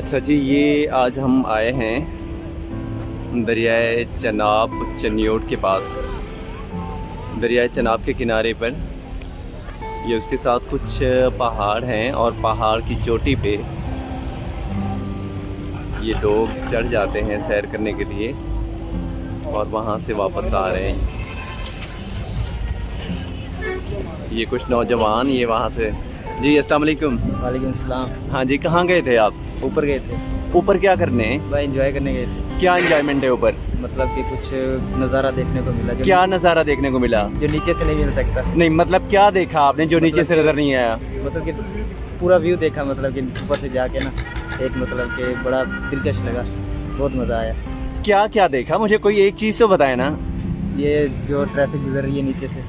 अच्छा जी, ये आज हम आए हैं दरियाए चनाब चनियोट के पास। दरियाए चनाब के किनारे पर ये उसके साथ कुछ पहाड़ हैं और पहाड़ की चोटी पे ये लोग चढ़ जाते हैं सैर करने के लिए और वहाँ से वापस आ रहे हैं। ये कुछ नौजवान ये वहाँ से। जी अस्सलाम वालेकुम। वालेकुम सलाम। हाँ जी, कहाँ गए थे आप? ऊपर गए थे ऊपर क्या करने? भाई, एंजॉय करने गए थे। क्या एंजॉयमेंट है ऊपर? मतलब कि कुछ नज़ारा देखने को मिला। क्या नज़ारा देखने को मिला जो नीचे से नहीं मिल सकता। नहीं, मतलब क्या देखा आपने जो नीचे से नज़र नहीं आया? मतलब कि पूरा व्यू देखा, मतलब कि ऊपर से जाके ना एक मतलब कि बड़ा दिलकश लगा, बहुत मज़ा आया। क्या क्या देखा, मुझे कोई एक चीज़ तो बताए ना। ये जो ट्रैफिक गुजर रही है नीचे से,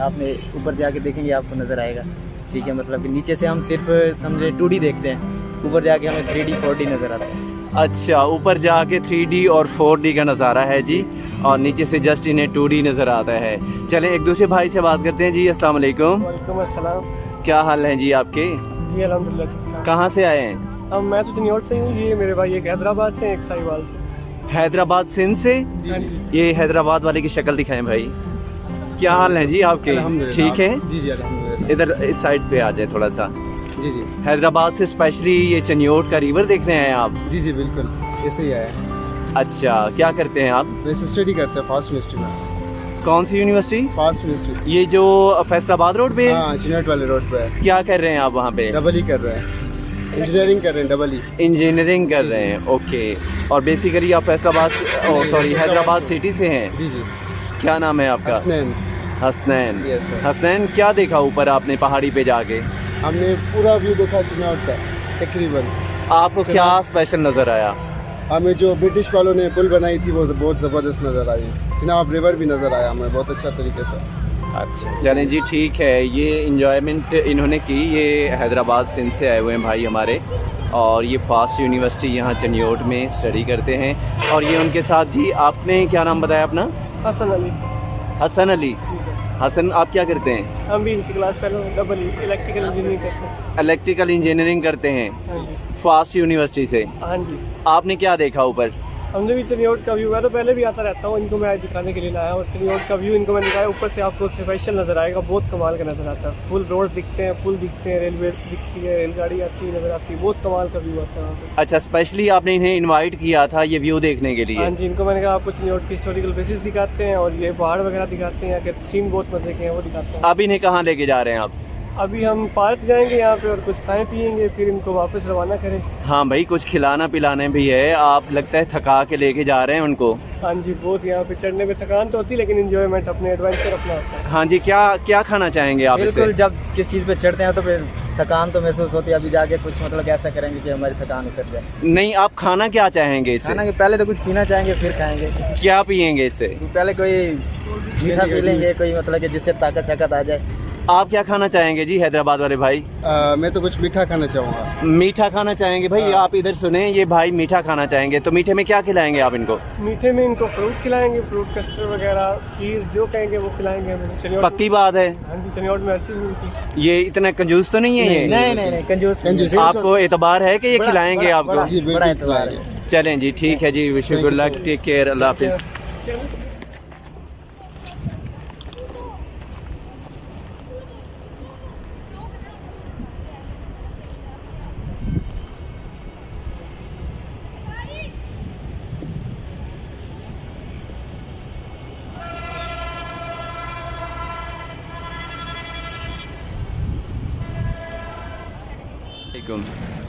आपने ऊपर जाके देखेंगे आपको नज़र आएगा। ठीक है, मतलब कि नीचे से हम सिर्फ समझे 2D देखते हैं, ऊपर जाके हमें 3D 4D नज़र आता है। अच्छा, ऊपर जाके 3D और 4D का नज़ारा है जी, और नीचे से जस्ट इन्हें 2D नज़र आता है। चलें एक दूसरे भाई से बात करते हैं। जी अस्सलाम वालेकुम। वालेकुम अस्सलाम। क्या हाल है जी आपके? जी अल्हम्दुलिल्लाह ठीक ठाक। कहाँ से आए हैं? अब मैं तो चनियोट से हूँ, ये मेरे भाई एक हैदराबाद से, एक साहिवाल से। हैदराबाद सिंध से? हाँ जी। ये हैदराबाद वाले की शक्ल दिखाएं भाई। क्या हाल है जी आपके? ठीक है, जी जी अल्हम्दुलिल्लाह। इधर इस साइड पे आ जाए थोड़ा सा। जी जी हैदराबाद से स्पेशली ये चनियोट का रिवर देखने आए हैं आप? जी जी बिल्कुल, ऐसे ही आया। अच्छा, क्या करते हैं आप? वैसे स्टडी करते हैं फास्ट यूनिवर्सिटी में। कौन सी यूनिवर्सिटी? Fast university. ये जो फैसलाबाद रोड पे? हाँ, चिन्हट वाले रोड पे है। क्या कर रहे हैं आप वहाँ पे? डबल ही कर रहे हैं, इंजीनियरिंग कर रहे हैं, डबल ही। इंजीनियरिंग कर रहे हैं, ओके। और बेसिकली आप फैसलाबाद सॉरी हैदराबाद सिटी से हैं? जी जी। क्या नाम है आपका? हसनैन। हसनैन। Yes, sir. हसनैन, क्या देखा ऊपर आपने पहाड़ी पे जाके? हमने पूरा व्यू देखा चिन्हट का तकरीबन। आपको क्या स्पेशल नज़र आया? हमें जो ब्रिटिश वालों ने पुल बनाई थी वो बहुत ज़बरदस्त नज़र आई। चिनाब रिवर भी नज़र आया हमें बहुत अच्छा तरीके से। अच्छा चलें जी, ठीक है। ये इंजॉयमेंट इन्होंने की, ये हैदराबाद सिंध से आए हुए हैं भाई हमारे, और ये फास्ट यूनिवर्सिटी यहाँ चनियोट में स्टडी करते हैं। और ये उनके साथ जी, आपने क्या नाम बताया अपना? हसन अली। हसन अली। जी सर। हसन, आप क्या करते हैं? हम भी इनकी क्लास फेलो, डबल ही इलेक्ट्रिकल इंजीनियरिंग करते हैं। इलेक्ट्रिकल इंजीनियरिंग करते हैं हाँ जी। फास्ट यूनिवर्सिटी से। हाँ जी। आपने क्या देखा ऊपर? हमने भी चनियोट का व्यू, मैं तो पहले भी आता रहता हूँ, इनको मैं आज दिखाने के लिए लाया। और चनियोट का व्यू इनको मैंने दिखाया, ऊपर से आपको स्पेशल नज़र आएगा, बहुत कमाल का नज़र आता है। फुल रोड दिखते हैं, पुल दिखते हैं, रेलवे दिखती है, रेलगाड़ी आती है नज़र आती है, बहुत कमाल का व्यू आता है वहाँ पे। अच्छा, स्पेशली आपने इन्हें इनवाइट किया था ये व्यू देखने के हाँ लिए? जी, इनको मैंने कहा आपको चनियोट की हिस्टोरिकल प्लेसेस दिखाते हैं और ये पहाड़ वगैरह दिखाते हैं, कि सीन बहुत मजे के हैं वो दिखाते हैं। अब इन्हें कहाँ लेके जा रहे हैं आप? अभी हम पार्क जाएंगे यहाँ पे और कुछ खाएं पिएंगे, फिर इनको वापस रवाना करें। हाँ भाई, कुछ खिलाना पिलाने भी है। आप लगता है थका के लेके जा रहे हैं उनको। हाँ जी, बहुत यहाँ पे चढ़ने में थकान तो होती है, लेकिन एंजॉयमेंट अपने एडवेंचर अपना होता है। हाँ जी, क्या क्या खाना चाहेंगे आप इससे? बिल्कुल, जब किस चीज़ पे चढ़ते हैं तो फिर थकान तो महसूस होती है। अभी जाके कुछ मतलब ऐसा करेंगे कि हमारी थकान उतर जाए। नहीं, आप खाना क्या चाहेंगे इससे? खाना के पहले तो कुछ पीना चाहेंगे, फिर खाएंगे। क्या पियेंगे इससे? पहले कोई मीठा पी लेंगे, कोई मतलब कि जिससे ताकत आ जाए। आप क्या खाना चाहेंगे जी हैदराबाद वाले भाई? मैं तो कुछ मीठा खाना चाहूँगा। मीठा खाना चाहेंगे भाई? आप इधर सुने, ये भाई मीठा खाना चाहेंगे, तो मीठे में क्या खिलाएंगे आप इनको? मीठे में इनको फ्रूट खिलाएंगे, फ्रूट कस्टर्ड वगैरह, खीर, जो कहेंगे वो खिलाएंगे हमें। चनियोट पक्की बात है? हाँ जी, चनियोट में हर चीज़ मिलती है। ये इतना कंजूस तो नहीं है ये? नहीं, कंजूस कंजूस। आपको एतबार है कि ये खिलाएंगे आपको? जी बड़ा बिल्कुल। एतबार है। चलें जी, ठीक है जी, wish you good luck, take care, अल्लाह हाफिज़।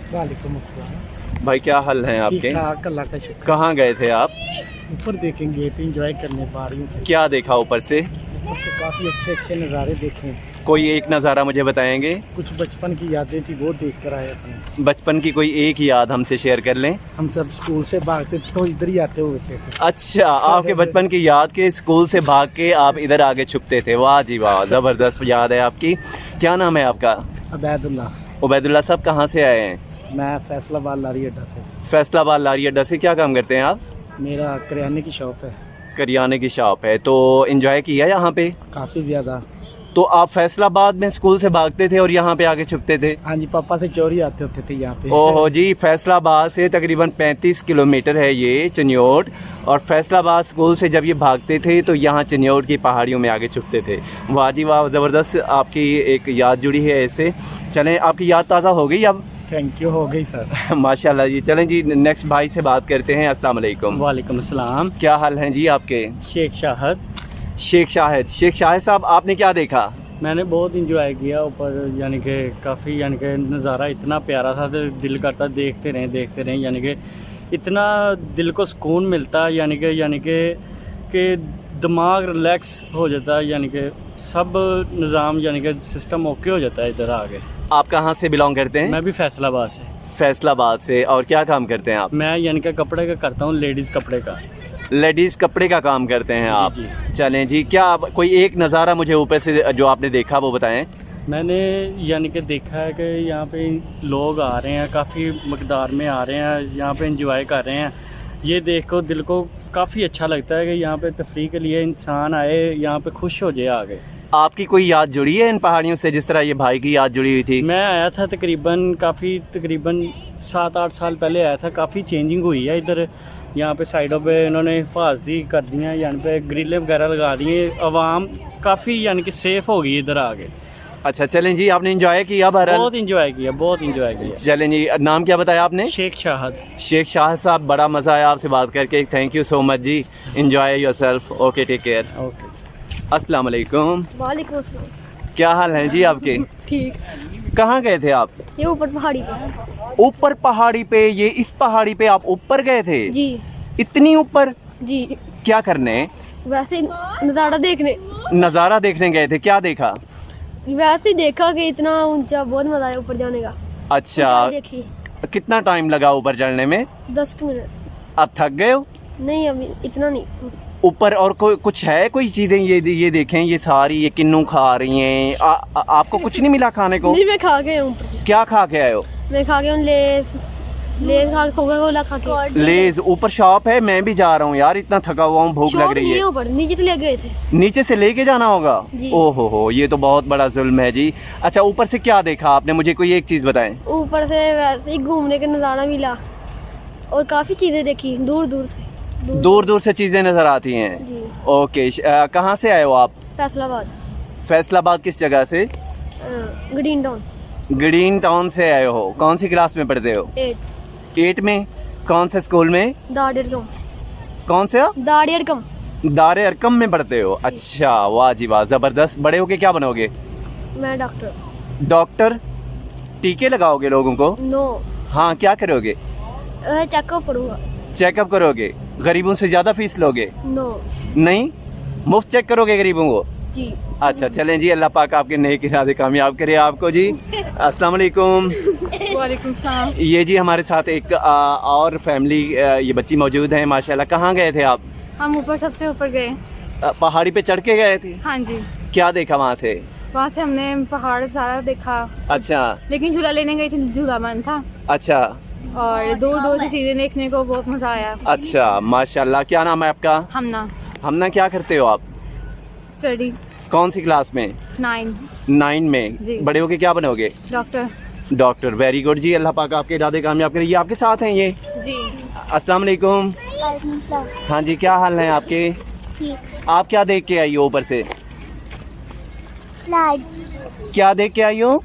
वालेकुम अस्सलाम। भाई क्या हाल है आपके? अल्लाह का शुक्र। कहाँ गए थे आप? ऊपर देखेंगे तो एंजॉय करने पहाड़ियों पे। क्या देखा ऊपर से? काफ़ी अच्छे अच्छे नज़ारे देखे। कोई एक नज़ारा मुझे बताएंगे? कुछ बचपन की यादें थी वो देख कर आए अपने। बचपन की कोई एक याद हमसे शेयर कर लें। हम सब स्कूल से भागते तो इधर ही आते हुए थे। अच्छा, आपके बचपन की याद के स्कूल से भाग के आप इधर आगे छुपते थे। वाह जी वाह, ज़बरदस्त याद है आपकी। क्या नाम है आपका? अबैदुल्ला। उबैदुल्ला साहब, कहाँ से आए हैं? मैं फैसलाबाद लारी अड्डा से। फैसलाबाद लारी अड्डा से। क्या काम करते हैं आप? मेरा करियाने की शॉप है। करियाने की शॉप है। तो एंजॉय किया यहाँ पे? काफ़ी ज़्यादा। तो आप फैसलाबाद में स्कूल से भागते थे और यहाँ पे आके छुपते थे? हाँ जी, पापा से चोरी आते होते थे यहाँ पे। ओहो जी, फैसलाबाद से तकरीबन 35 किलोमीटर है ये चनियोट, और फैसलाबाद स्कूल से जब ये भागते थे तो यहाँ चनियोट की पहाड़ियों में आगे छुपते थे। वाह जी वाह, ज़बरदस्त आपकी एक याद जुड़ी है ऐसे। चलें, आपकी याद ताज़ा हो गई अब? थैंक यू, हो गई सर। माशाल्लाह जी। चलें जी, नेक्स्ट भाई से बात करते हैं। अस्सलाम वालेकुम। वालेकुम अस्सलाम। क्या हाल हैं जी आपके? शेख शाहद। शेख शाहिद साहब, आपने क्या देखा? मैंने बहुत इंजॉय किया ऊपर, यानी कि काफ़ी, यानी कि नज़ारा इतना प्यारा था तो दिल करता देखते रहें, यानी कि इतना दिल को सुकून मिलता, यानी कि दिमाग रिलैक्स हो जाता है, यानी कि सब निज़ाम, यानी कि सिस्टम ओके हो जाता है इधर आगे। आप कहाँ से बिलोंग करते हैं? मैं भी फैसलाबाद से। फैसलाबाद से। और क्या काम करते हैं आप? मैं यानी कि कपड़े का करता हूँ, लेडीज़ कपड़े का। लेडीज़ कपड़े का काम करते हैं आप? जी। चलें जी, क्या कोई एक नज़ारा मुझे ऊपर से जो आपने देखा वो बताएं। मैंने यानी कि देखा है कि यहाँ पे लोग आ रहे हैं, काफ़ी मकदार में आ रहे हैं, यहाँ पे एंजॉय कर रहे हैं। ये देख को दिल को काफ़ी अच्छा लगता है कि यहाँ पे तफरीह के लिए इंसान आए, यहाँ पे खुश हो जाए आगे। आपकी कोई याद जुड़ी है इन पहाड़ियों से, जिस तरह ये भाई की याद जुड़ी हुई थी? मैं आया था तकरीबन 7-8 साल पहले आया था। काफ़ी चेंजिंग हुई है इधर, यहाँ पे साइडों पे इन्होंने हिफाजती कर दी हैं, यहाँ पे ग्रिलें वगैरह लगा दी हैं। आवाम काफ़ी यानी कि सेफ़ हो गई इधर आगे। अच्छा, चलें जी, आपने इंजॉय किया? बहुत इंजॉय किया। चलें जी, नाम क्या बताया आपने? शेख शाहद। शेख शाहद साहब, बड़ा मज़ा आया आपसे बात करके। थैंक यू सो मच जी। Enjoy yourself. Okay, take care. Okay. अस्सलाम वालेकुम। वालेकुम अस्सलाम। क्या हाल है जी आपके? ठीक। कहाँ गए थे आप? ये ऊपर पहाड़ी पे। ऊपर पहाड़ी पे? ये इस पहाड़ी पे आप ऊपर गए थे? जी इतनी ऊपर? जी। क्या करने? वैसे नज़ारा देखने। नज़ारा देखने गए थे? क्या देखा? वैसे ही देखा कि इतना ऊंचा, बहुत मजा आया ऊपर जाने का। अच्छा, ऊंचाई देखी। कितना टाइम लगा ऊपर चढ़ने में? 10 मिनट। अब थक गए हो? नहीं, अभी इतना नहीं। ऊपर और कुछ है, कोई चीजें? ये देखें, ये सारी ये किन्नू खा रही हैं। आपको कुछ नहीं मिला खाने को? नहीं, मैं खा के हूँ ऊपर से। क्या खा के आए हो? मैं खा के हूँ लेस खा के, कोका कोला खा के। लेज? ऊपर शॉप है? मैं भी जा रहा हूँ यार, इतना थका हुआ हूँ, भूख लग रही है। ऊपर नीचे से ले गए थे। नीचे से लेके जाना होगा? जी। ओहो हो, ये तो बहुत बड़ा जुल्म है जी। अच्छा, ऊपर से क्या देखा आपने? मुझे कोई एक चीज बताएं। ऊपर से वैसे ही घूमने का नज़ारा मिला और काफ़ी चीज़ें देखी दूर से। दूर से चीजें नजर आती हैं। जी। ओके, कहाँ से आए हो आप? फैसलाबाद। फैसलाबाद किस जगह से? Green town. ग्रीन टाउन से आए हो। कौन सी क्लास में पढ़ते हो? 8 में। कौन से स्कूल में? दाड़ियरकम। कौन सा? दाड़ियरकम। दारे अरकम में पढ़ते हो? अच्छा, वाह जी वाह, जबरदस्त। बड़े होके क्या बनोगे? मैं डॉक्टर। डॉक्टर? टीके लगाओगे लोगों को? नो। हाँ, क्या करोगे? चेकअप करूँगा। चेकअप करोगे? गरीबों से ज्यादा फीस लोगे? नो। नहीं, मुफ्त चेक करोगे गरीबों को? जी। अच्छा, चलें जी, अल्लाह पाक आपके नेक इरादे कामयाब करे आपको जी। अस्सलाम वालेकुम। वालेकुम सलाम। ये जी हमारे साथ एक और फैमिली, ये बच्ची मौजूद है माशाल्लाह। कहाँ गए थे आप? हम ऊपर, सबसे ऊपर गए। पहाड़ी पे चढ़ के गए थे? हाँ जी। क्या देखा वहाँ से? वहाँ से हमने पहाड़ सारा देखा। अच्छा। लेकिन झूला लेने गई थी, झूला बंद था। अच्छा। और दूर से चीजें देखने को बहुत मजा आया। अच्छा, माशाल्लाह। क्या नाम है आपका? हमना। क्या करते हो आप? स्टडी। कौन सी क्लास में? 9 में। जी। बड़े होके क्या बनोगे? डॉक्टर। वेरी गुड जी, अल्लाह पाक आपके इरादे कामयाब करे। ये आपके साथ हैं ये? जी। अस्सलाम वालेकुम। हाँ जी, क्या हाल है आपके? ठीक। आप क्या देख के आई हो ऊपर से? स्लाइड। क्या देख के आई हो?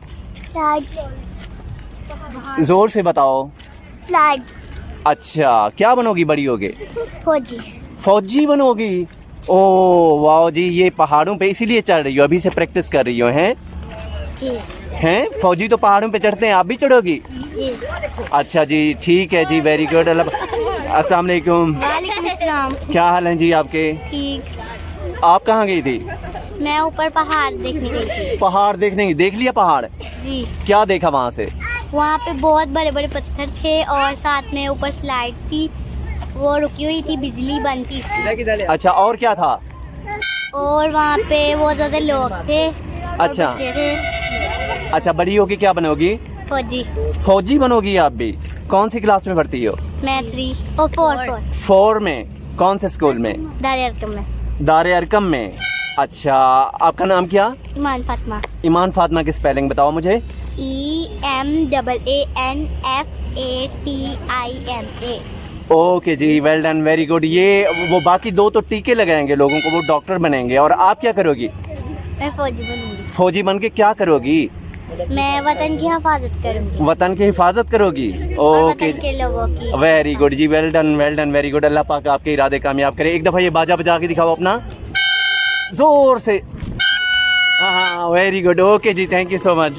जोर से बताओ। स्लाइड। अच्छा, क्या बनोगी बड़ी होके? फौजी। फौजी बनोगी? ओ वाह जी, ये पहाड़ों पे इसीलिए चढ़ रही हो, अभी से प्रैक्टिस कर रही हो? हैं जी। हैं फौजी तो पहाड़ों पे चढ़ते हैं, आप भी चढ़ोगी? जी। अच्छा जी, ठीक है जी, वेरी गुड। अस्सलाम वालेकुम। वालेकुम अस्सलाम। क्या हाल है जी आपके? ठीक। आप कहाँ गई थी? मैं ऊपर पहाड़ देखने गई थी। पहाड़ देखने की? देख लिया पहाड़? जी। क्या देखा वहाँ से? वहाँ पे बहुत बड़े बड़े पत्थर थे और साथ में ऊपर स्लाइड थी, वो रुकी हुई थी, बिजली बंद थी। अच्छा, और क्या था? और वहाँ पे बहुत ज्यादा लोग थे। अच्छा। और बच्चे थे। अच्छा, बड़ी होगी क्या बनोगी? फौजी। फौजी बनोगी आप भी? कौन सी क्लास में पढ़ती हो? मैं 3 और 4। 4 में। कौन से स्कूल में? दाड़ियरकम में। दारे अरकम में? अच्छा, आपका नाम क्या? ईमान फातिमा। ईमान फातिमा की स्पेलिंग बताओ मुझे। EMANFATIMA। ओके जी, वेल डन, वेरी गुड। ये वो बाकी दो तो टीके लगाएंगे लोगों को, वो डॉक्टर बनेंगे, और आप क्या करोगी? मैं फौजी बनूंगी। फौजी बन के क्या करोगी? मैं वतन की हिफाजत करूंगी वतन की हिफाजत करोगी। और ओके, वतन के लोगों की। वेरी गुड जी, वेल डन, वेरी गुड। अल्लाह पाक आपके इरादे कामयाब करे। एक दफ़ा ये बाजा बजा के दिखाओ अपना, जोर से। हाँ हाँ, वेरी गुड। ओके जी, थैंक यू सो मच।